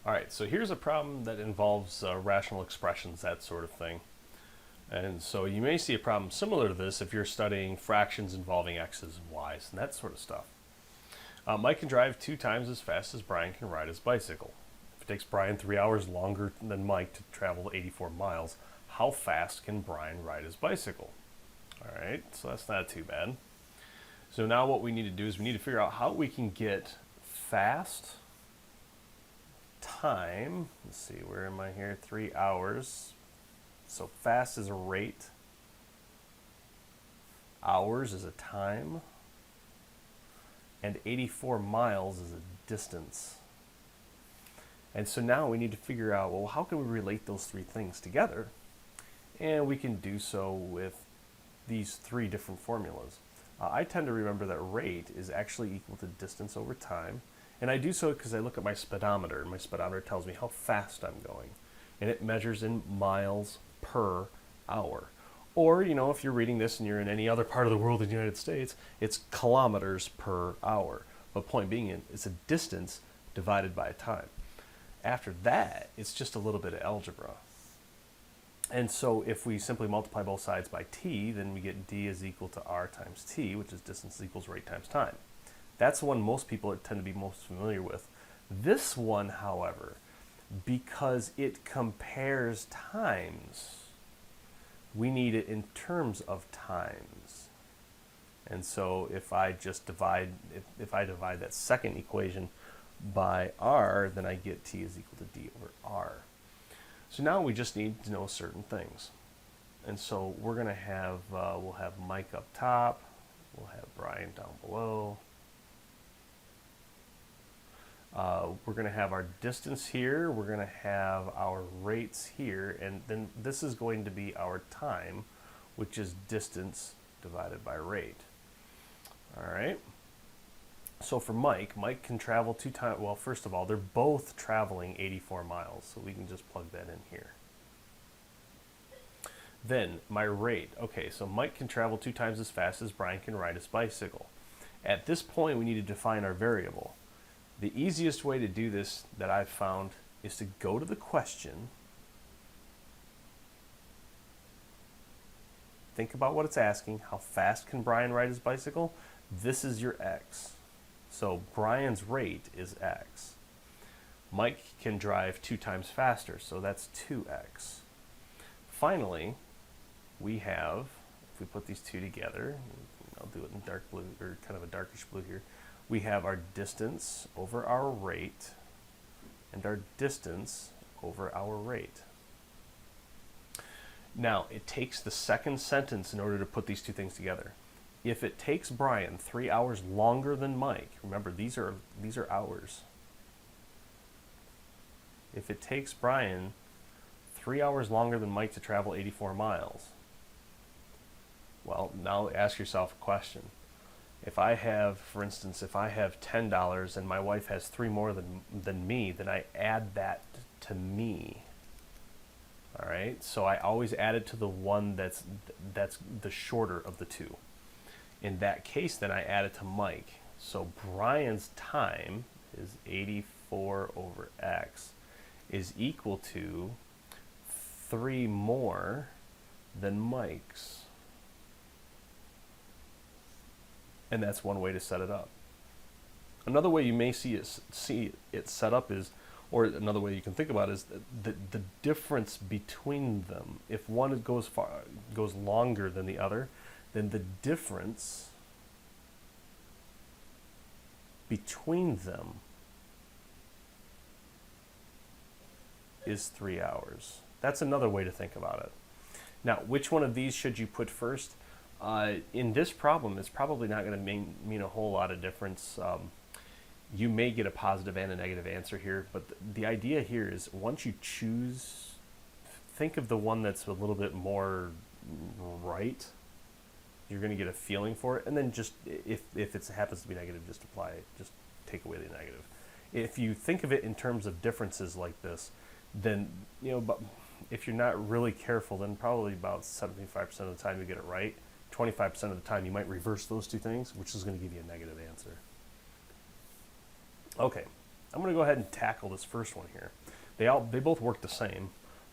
All right, so here's a problem that involves rational expressions, that sort of thing. And so you may see a problem similar to this if you're studying fractions involving x's and y's and that sort of stuff. Mike can drive 2 times as fast as Brian can ride his bicycle. If it takes Brian 3 hours longer than Mike to travel 84 miles, how fast can Brian ride his bicycle? All right, so that's not too bad. So now what we need to do is we need to figure out how we can get fast time. Let's see, where am I here? 3 hours. So fast is a rate. Hours is a time. And 84 miles is a distance. And so now we need to figure out, well, how can we relate those 3 things together? And we can do so with these 3 different formulas. I tend to remember that rate is actually equal to distance over time. And I do so because I look at my speedometer, and my speedometer tells me how fast I'm going. And it measures in miles per hour. Or, you know, if you're reading this and you're in any other part of the world in the United States, it's kilometers per hour. But point being, it's a distance divided by a time. After that, it's just a little bit of algebra. And so if we simply multiply both sides by t, then we get d is equal to r times t, which is distance equals rate times time. That's the one most people tend to be most familiar with. This one, however, because it compares times, we need it in terms of times. And so if I just divide, if I divide that second equation by r, then I get t is equal to d over r. So now we just need to know certain things. And so we're going to have, we'll have Mike up top, we'll have Brian down below. We're going to have our distance here, we're going to have our rates here, and then this is going to be our time, which is distance divided by rate. All right. So for Mike can travel 2 times, well, first of all, they're both traveling 84 miles, so we can just plug that in here. Then my rate, okay, so Mike can travel 2 times as fast as Brian can ride his bicycle. At this point, we need to define our variable. The easiest way to do this that I've found is to go to the question, think about what it's asking, how fast can Brian ride his bicycle? This is your x. So Brian's rate is x. Mike can drive 2 times faster, so that's 2x. Finally, we have, if we put these 2 together, I'll do it in dark blue, or kind of a darkish blue here, we have our distance over our rate and our distance over our rate. Now, it takes the second sentence in order to put these 2 things together. If it takes Brian 3 hours longer than Mike, remember these are hours. If it takes Brian 3 hours longer than Mike to travel 84 miles, well, now ask yourself a question. If I have, for instance, if I have $10 and my wife has 3 more than me, then I add that to me. All right, so I always add it to the one that's the shorter of the 2. In that case, then I add it to Mike. So Brian's time is 84 over x is equal to 3 more than Mike's. And that's one way to set it up. Another way you may see it set up is, or another way you can think about it is the difference between them. If one goes longer than the other, then the difference between them is 3 hours. That's another way to think about it. Now, which one of these should you put first? In this problem, it's probably not going to mean a whole lot of difference. You may get a positive and a negative answer here, but the idea here is once you choose, think of the one that's a little bit more right. You're going to get a feeling for it, and then just if it happens to be negative, just apply it. Just take away the negative. If you think of it in terms of differences like this, then but if you're not really careful, then probably about 75% of the time you get it right. 25% of the time you might reverse those 2 things, which is going to give you a negative answer. Okay, I'm going to go ahead and tackle this first one here. They both work the same,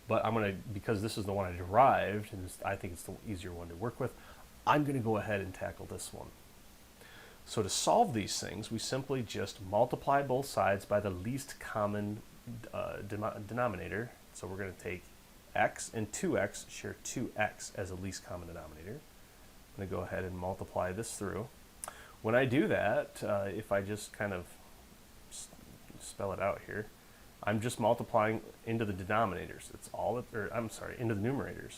but I'm going to, because this is the one I derived, and I think it's the easier one to work with, I'm going to go ahead and tackle this one. So to solve these things, we simply just multiply both sides by the least common denominator. So we're going to take x and 2x, share 2x as a least common denominator. I'm going to go ahead and multiply this through. When I do that, if I just kind of spell it out here, I'm just multiplying into the denominators. It's all, into the numerators.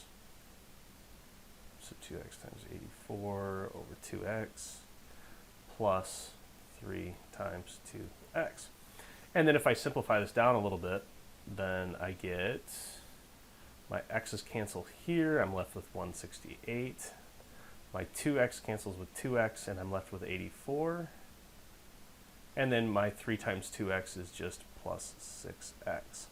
So 2x times 84 over 2x plus 3 times 2x. And then if I simplify this down a little bit, then I get my x's cancel here. I'm left with 168. My 2x cancels with 2x, and I'm left with 84. And then my 3 times 2x is just plus 6x.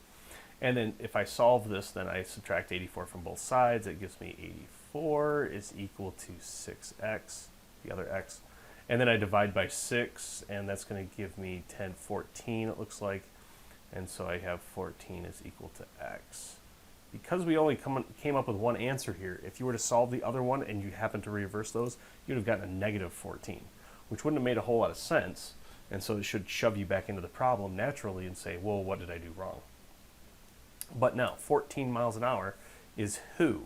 And then if I solve this, then I subtract 84 from both sides. It gives me 84 is equal to 6x, the other x. And then I divide by 6, and that's going to give me 1014, it looks like. And so I have 14 is equal to x. Because we only came up with one answer here, if you were to solve the other one and you happen to reverse those, you'd have gotten a negative 14, which wouldn't have made a whole lot of sense. And so it should shove you back into the problem naturally and say, well, what did I do wrong? But now, 14 miles an hour is who?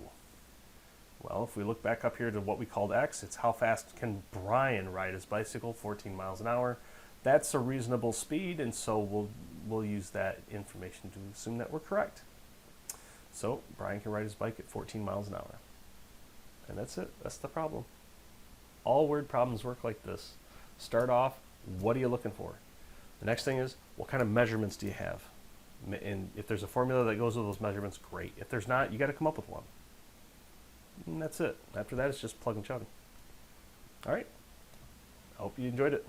Well, if we look back up here to what we called x, it's how fast can Brian ride his bicycle, 14 miles an hour. That's a reasonable speed, and so we'll use that information to assume that we're correct. So Brian can ride his bike at 14 miles an hour. And that's it. That's the problem. All word problems work like this. Start off, what are you looking for? The next thing is, what kind of measurements do you have? And if there's a formula that goes with those measurements, great. If there's not, you got to come up with one. And that's it. After that, it's just plug and chug. All right. I hope you enjoyed it.